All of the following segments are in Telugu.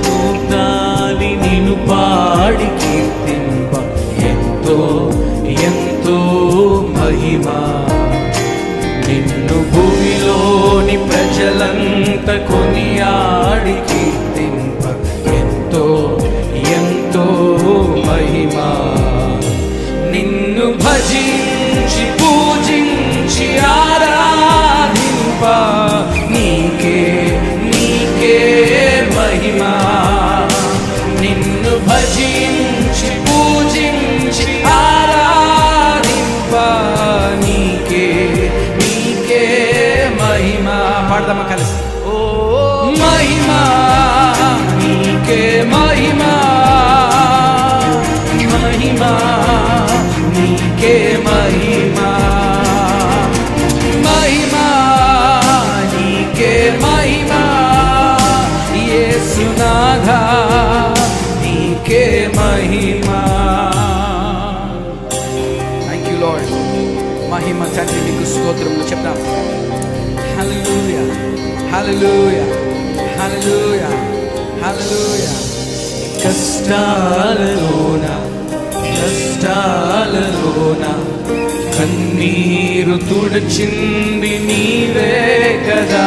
దూతాలి నిన్ను పాడి కీర్తింప ఎంతో ఎంతో మహిమా. నిన్ను భూమిలోని ప్రజలంత కొనియాడి కీర్తింప ఎంతో ఎంతో మహిమా. నిన్ను భజించి పూజించి ఆరాధింప నీకే నీకే మహిమా. నిన్ను భజించి పూజించి ఆరాధింప నీకే నీకే మహిమా. పాడదామా కలిసి? ఓ మహిమా నీకే మహిమా, మహిమా నీకే మహిమా, మహిమా నీకే మహిమా. యేసునాథా నీకే మహిమా. Thank you Lord. మహిమ తండ్రి నీకు స్తోత్రములు చెప్తాం. హల్లెలూయా హల్లెలూయా హల్లెలూయా హల్లెలూయా. కష్టాలలోన కష్టాలలోన కన్నీరు తుడిచింది నీవే కదా.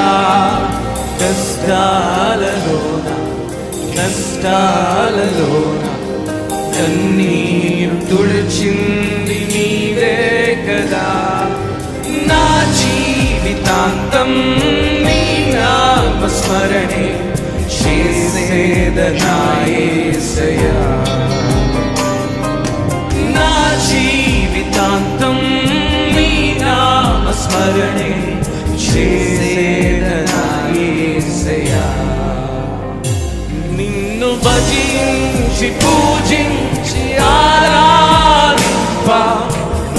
కష్టాలలోన కష్టాలలోన కన్నీరు తుడిచింది నీవే కదా. నా జీవితాంతం నీ నామస్మరణే చేసేదనా యేసయ్యా. నా జీవితాంతం నీ నామస్మరణే చేసేదనా యేసయ్యా. నిన్ను భజించి పూజించి ఆరాధింప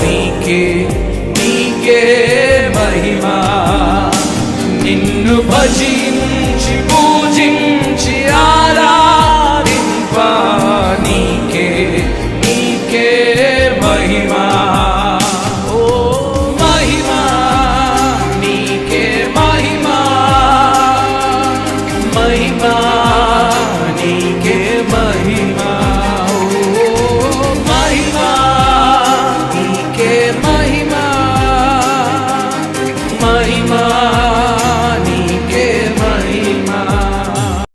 నీకే నీకే మహిమా. నిన్ను భజించి